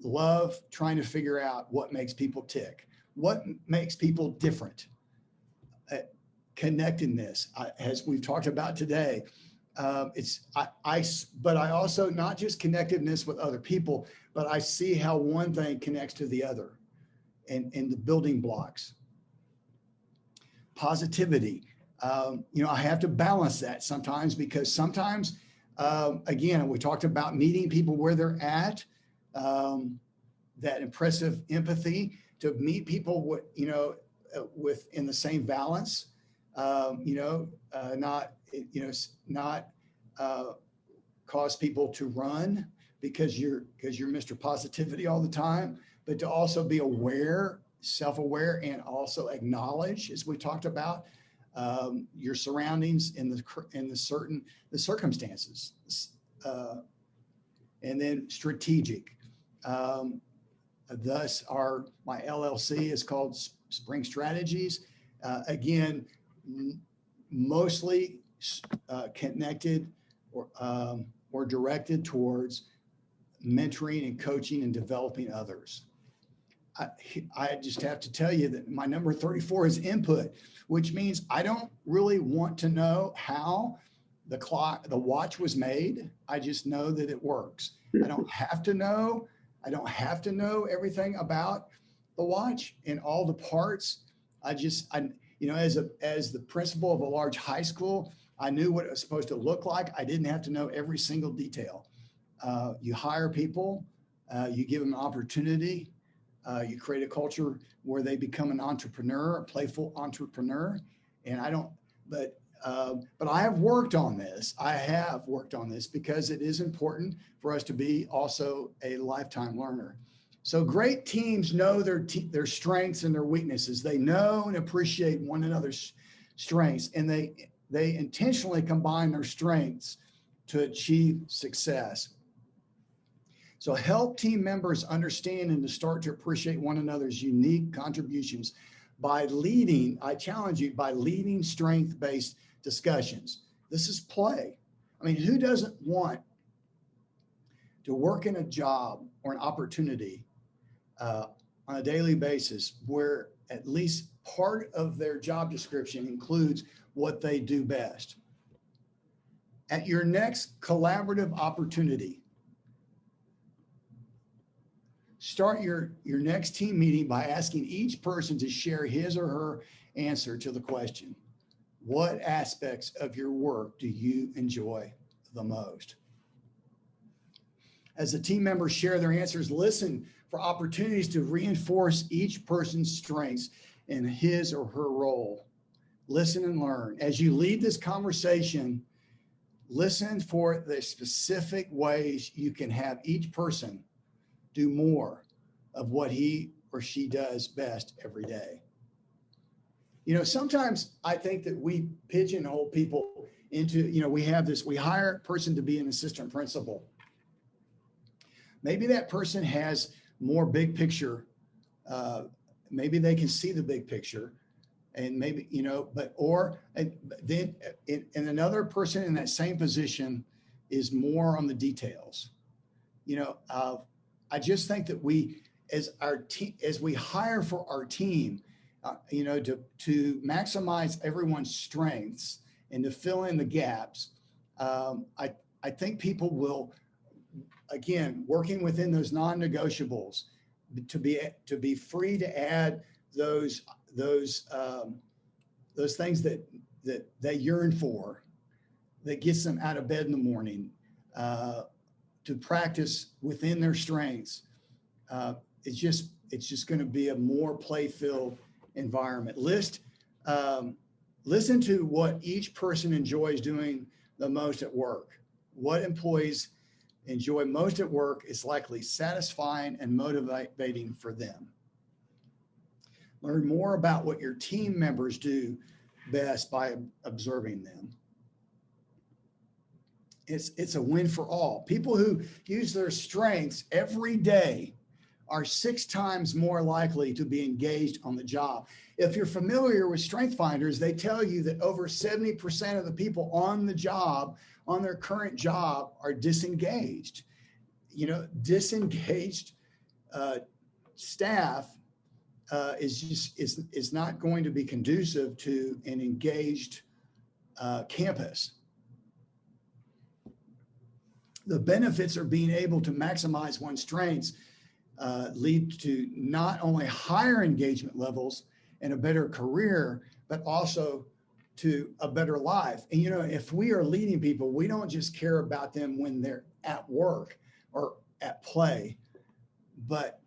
love trying to figure out what makes people tick, what makes people different. Connectedness, as we've talked about today. But I also not just connectedness with other people, but I see how one thing connects to the other and the building blocks. Positivity. I have to balance that sometimes because sometimes, again, we talked about meeting people where they're at, that impressive empathy to meet people within the same balance, not cause people to run because you're Mr. Positivity all the time, but to also be aware, self-aware, and also acknowledge, as we talked about, your surroundings and the circumstances, and then strategic. Thus, my LLC is called Spring Strategies. Again, mostly connected or directed towards mentoring and coaching and developing others. I just have to tell you that my number 34 is input, which means I don't really want to know how the watch was made. I just know that it works. I don't have to know everything about the watch and all the parts. As the principal of a large high school, I knew what it was supposed to look like. I didn't have to know every single detail. You hire people, you give them an opportunity, you create a culture where they become an entrepreneur, a playful entrepreneur. And I don't, but I have worked on this. I have worked on this because it is important for us to be also a lifetime learner. So great teams know their strengths and their weaknesses. They know and appreciate one another's strengths, and they intentionally combine their strengths to achieve success. So help team members understand and to start to appreciate one another's unique contributions by leading, I challenge you, by leading strength-based discussions. This is play. I mean, who doesn't want to work in a job or an opportunity on a daily basis where at least part of their job description includes what they do best? At your next collaborative opportunity, start your next team meeting by asking each person to share his or her answer to the question, what aspects of your work do you enjoy the most? As the team members share their answers, listen for opportunities to reinforce each person's strengths in his or her role. Listen and learn. As you lead this conversation, listen for the specific ways you can have each person do more of what he or she does best every day. You know, sometimes I think that we pigeonhole people into, we hire a person to be an assistant principal. Maybe that person has more big picture. Maybe they can see the big picture, and maybe, then another person in that same position is more on the details. I just think that we, as we hire for our team, to maximize everyone's strengths and to fill in the gaps, I think people will, again, working within those non-negotiables, to be free to add those things that they yearn for, that gets them out of bed in the morning, to practice within their strengths. It's just going to be a more play-filled environment. Listen to what each person enjoys doing the most at work. What employees enjoy most at work is likely satisfying and motivating for them. Learn more about what your team members do best by observing them. It's a win for all. People who use their strengths every day are 6 times more likely to be engaged on the job. If you're familiar with Strength Finders, they tell you that over 70% of the people on the job, on their current job, are disengaged. Disengaged staff is not going to be conducive to an engaged campus. The benefits of being able to maximize one's strengths lead to not only higher engagement levels and a better career, but also to a better life. And, if we are leading people, we don't just care about them when they're at work or at play, but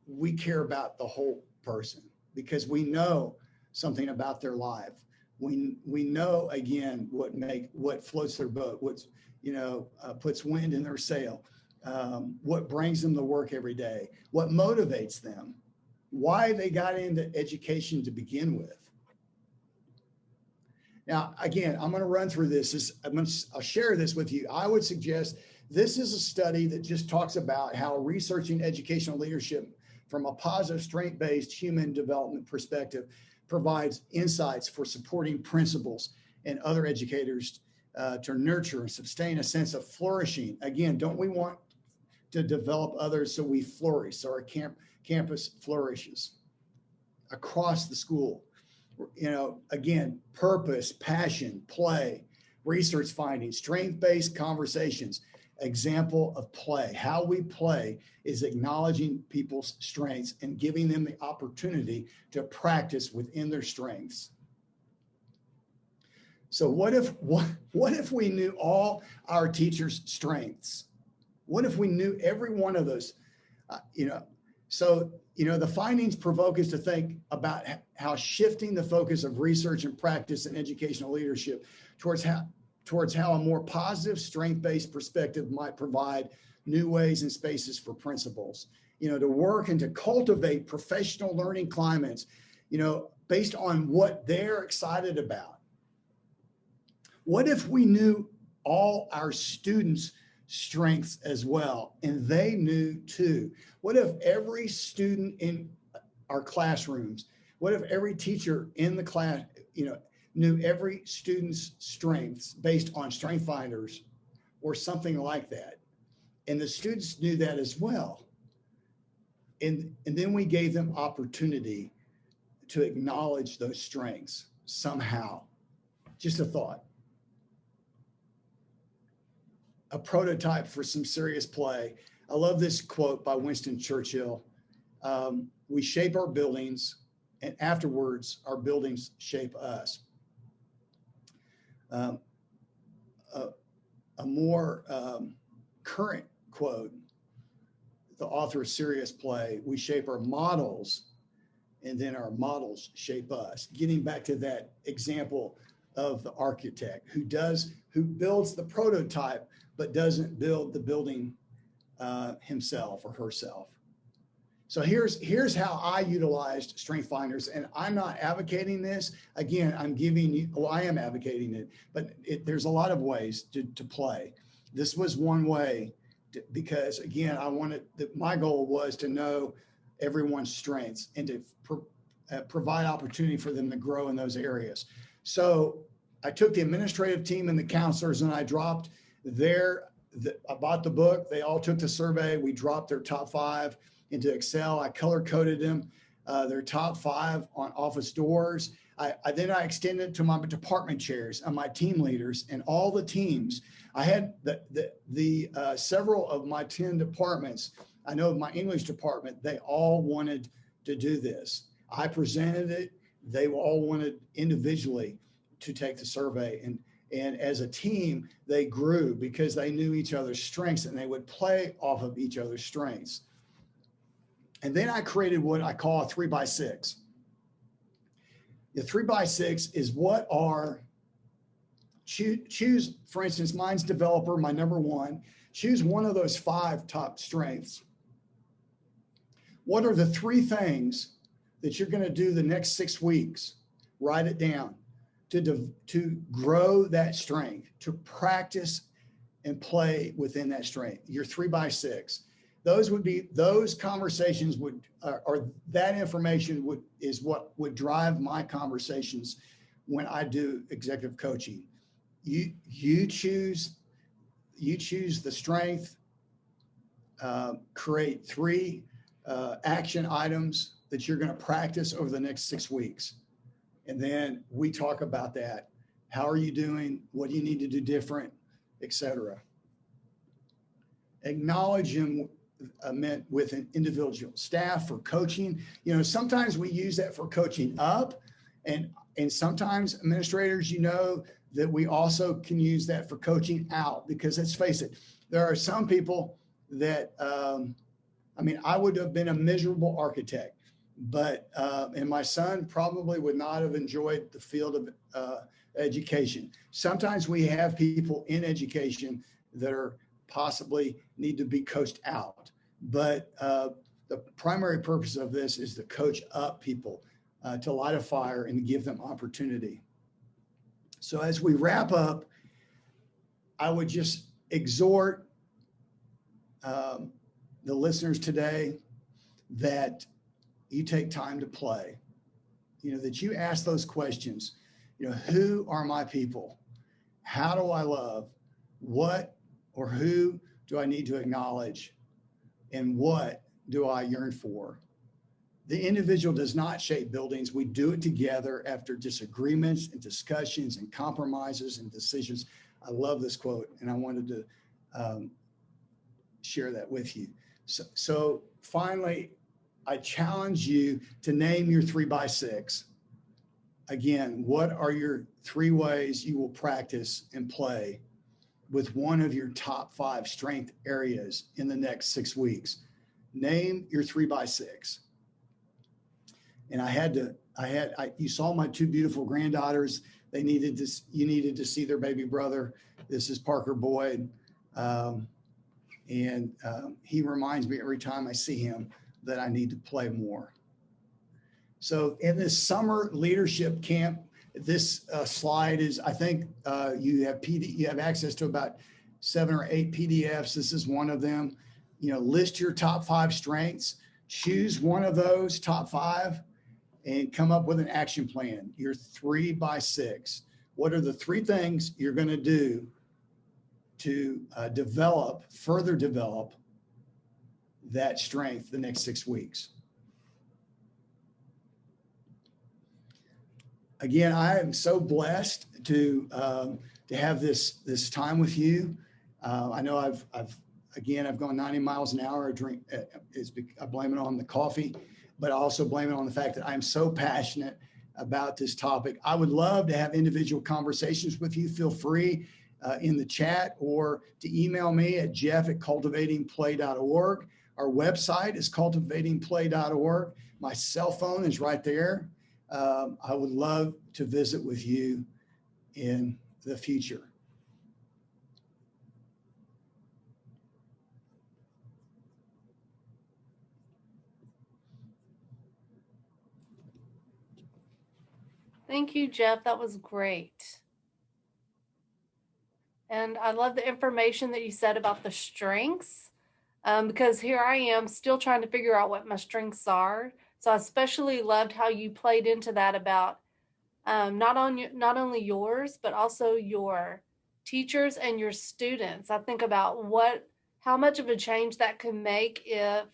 we care about the whole person because we know something about their life. We know, again, what floats their boat, puts wind in their sail, what brings them to work every day, what motivates them, why they got into education to begin with. Now, again, I'm going to run through this. I'll share this with you. I would suggest this is a study that just talks about how researching educational leadership from a positive, strength-based human development perspective provides insights for supporting principals and other educators to nurture and sustain a sense of flourishing. Again, don't we want to develop others so we flourish, so our campus flourishes across the school? Again, purpose, passion, play, research findings, strength-based conversations. Example of play. How we play is acknowledging people's strengths and giving them the opportunity to practice within their strengths. So what if we knew all our teachers' strengths? What if we knew every one of those? So the findings provoke us to think about how shifting the focus of research and practice and educational leadership towards how a more positive, strength-based perspective might provide new ways and spaces for principals, to work and to cultivate professional learning climates, based on what they're excited about. What if we knew all our students' strengths as well, and they knew too? What if every student in our classrooms, what if every teacher in the class, knew every student's strengths based on strength finders or something like that? And the students knew that as well. And then we gave them opportunity to acknowledge those strengths somehow. Just a thought. A prototype for some serious play. I love this quote by Winston Churchill. We shape our buildings, and afterwards, our buildings shape us. A more current quote, the author of Serious Play, we shape our models, and then our models shape us. Getting back to that example of the architect who builds the prototype, but doesn't build the building himself or herself. So here's how I utilized strength finders, and I'm not advocating this. Again, I am advocating it, but there's a lot of ways to play. This was one way because again, my goal was to know everyone's strengths and to provide opportunity for them to grow in those areas. So I took the administrative team and the counselors, and I dropped I bought the book. They all took the survey. We dropped their top 5 into Excel. I color coded them, their top 5 on office doors. I extended it to my department chairs and my team leaders and all the teams. I had the several of my 10 departments. I know my English department, they all wanted to do this. I presented it. They all wanted individually to take the survey. And as a team, they grew because they knew each other's strengths and they would play off of each other's strengths. And then I created what I call a 3x6. The 3x6 is choose, for instance, mine's developer, my number 1. Choose one of those 5 top strengths. What are the 3 things that you're going to do the next 6 weeks? Write it down to grow that strength, to practice and play within that strength. Your 3x6. Those conversations or that information is what would drive my conversations when I do executive coaching. You choose the strength, create 3 action items that you're going to practice over the next 6 weeks. And then we talk about that. How are you doing? What do you need to do different, etc. Acknowledge them meant with an individual staff for coaching. Sometimes we use that for coaching up, and sometimes administrators, that we also can use that for coaching out, because let's face it, there are some people that, I would have been a miserable architect, but, and my son probably would not have enjoyed the field of education. Sometimes we have people in education that are possibly need to be coached out. But the primary purpose of this is to coach up people, to light a fire and give them opportunity. So as we wrap up, I would just exhort the listeners today that you take time to play, that you ask those questions, who are my people? How do I love? What or who do I need to acknowledge? And what do I yearn for? The individual does not shape buildings. We do it together after disagreements and discussions and compromises and decisions. I love this quote, and I wanted to share that with you. So finally, I challenge you to name your 3x6. again, what are your 3 ways you will practice and play with one of your top 5 strength areas in the next 6 weeks? Name your 3x6. And you saw my 2 beautiful granddaughters. You needed to see their baby brother. This is Parker Boyd. He reminds me every time I see him that I need to play more. So in this summer leadership camp, this slide is, I think you have access to about 7 or 8 PDFs. This is one of them. List your top 5 strengths, choose one of those top 5, and come up with an action plan. Your 3x6. What are the 3 things you're going to do to further develop that strength the next 6 weeks? Again, I am so blessed to have this time with you. I know I've gone 90 miles an hour. I blame it on the coffee, but I also blame it on the fact that I'm so passionate about this topic. I would love to have individual conversations with you. Feel free in the chat or to email me at jeff@cultivatingplay.org. Our website is cultivatingplay.org. My cell phone is right there. I would love to visit with you in the future. Thank you, Jeff. That was great. And I love the information that you said about the strengths, because here I am still trying to figure out what my strengths are. So I especially loved how you played into that about not only yours, but also your teachers and your students. I think about how much of a change that can make if,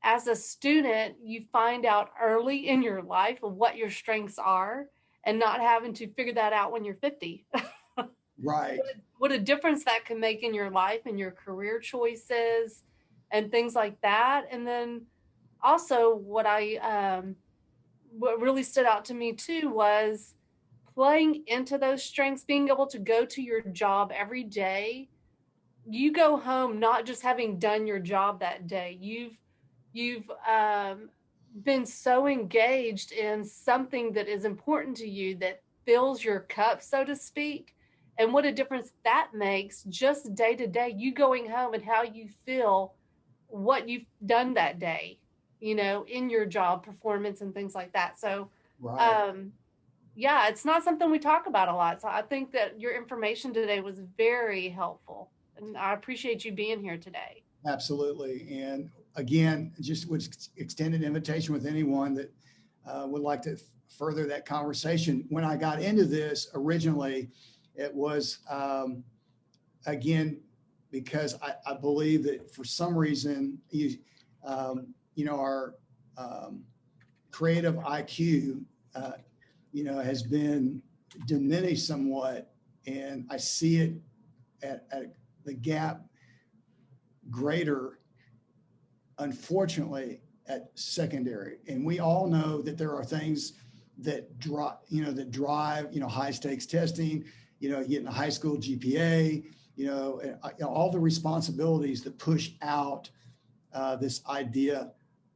as a student, you find out early in your life of what your strengths are and not having to figure that out when you're 50. Right. What a difference that can make in your life and your career choices and things like that. And then also what really stood out to me too was playing into those strengths, being able to go to your job every day. You go home not just having done your job that day. You've been so engaged in something that is important to you, that fills your cup, so to speak. And what a difference that makes just day to day, you going home and how you feel, what you've done that day, in your job performance and things like that. So, right. Yeah, it's not something we talk about a lot. So I think that your information today was very helpful. And I appreciate you being here today. Absolutely. And again, just would extend an invitation with anyone that would like to further that conversation. When I got into this originally, it was, again, because I believe that for some reason, our creative IQ, has been diminished somewhat. And I see it at the gap greater, unfortunately, at secondary. And we all know that there are things that drive, high stakes testing, getting a high school GPA, all the responsibilities that push out this idea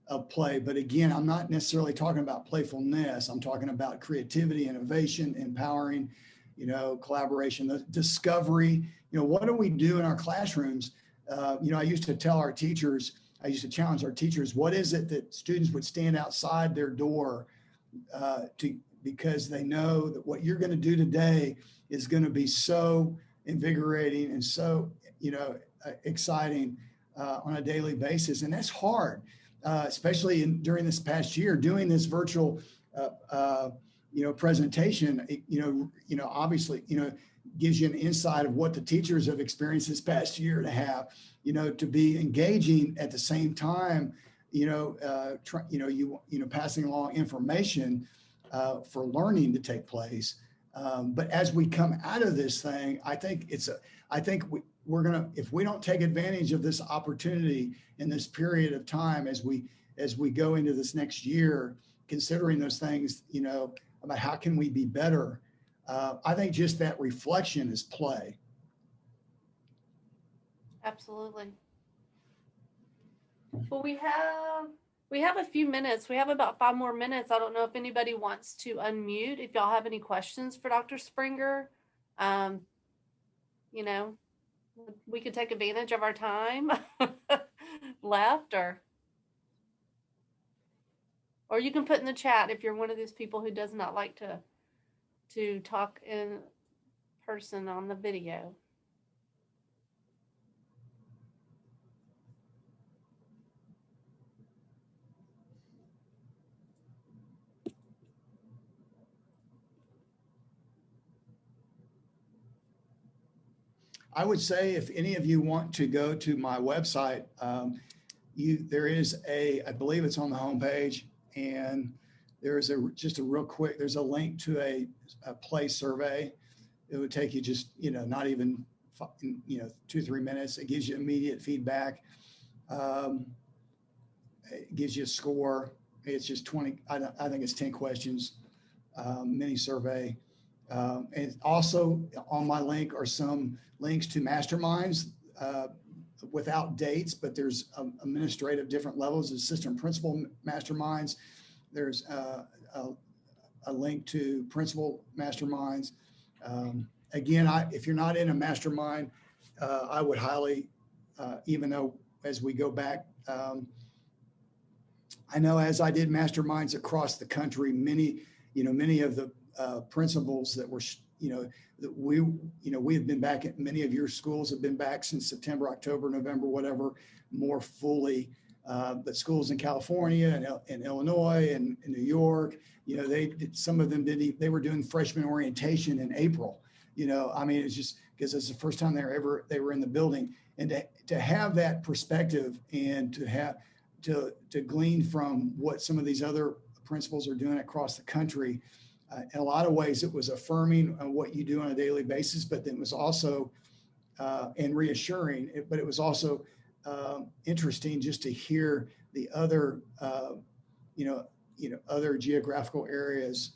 of play. But again, I'm not necessarily talking about playfulness. I'm talking about creativity, innovation, empowering, collaboration, the discovery. What do we do in our classrooms? I used to challenge our teachers, what is it that students would stand outside their door because they know that what you're going to do today is going to be so invigorating and so, exciting on a daily basis. And that's hard, especially during this past year, doing this virtual, presentation, obviously, gives you an insight of what the teachers have experienced this past year and a half, to be engaging at the same time, passing along information for learning to take place. But as we come out of this thing, I think we're going to, if we don't take advantage of this opportunity in this period of time, as we go into this next year, considering those things, about how can we be better. I think just that reflection is play. Absolutely. Well, we have a few minutes. We have about 5 more minutes. I don't know if anybody wants to unmute. If y'all have any questions for Dr. Springer, um, you know, we could take advantage of our time left, or you can put in the chat if you're one of those people who does not like to talk in person on the video. I would say if any of you want to go to my website, there is I believe it's on the homepage, and there is just a real quick, there's a link to a play survey. It would take you just, not even, 2-3 minutes. It gives you immediate feedback. It gives you a score. It's just 20, I think it's 10 questions, mini survey. And also on my link are some links to masterminds without dates, but there's administrative different levels, assistant principal masterminds. There's a link to principal masterminds. Again, if you're not in a mastermind, I would highly, even though as we go back, I know as I did masterminds across the country, many of the principals that were, that we have been back at, many of your schools have been back since September, October, November, whatever, more fully. But schools in California and Illinois and New York, some of them they were doing freshman orientation in April. It's just because it's the first time they were in the building, and to have that perspective and to glean from what some of these other principals are doing across the country. In a lot of ways, it was affirming of what you do on a daily basis, but then it was also and reassuring. But it was also interesting just to hear the other, other geographical areas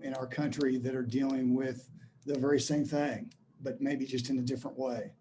in our country that are dealing with the very same thing, but maybe just in a different way.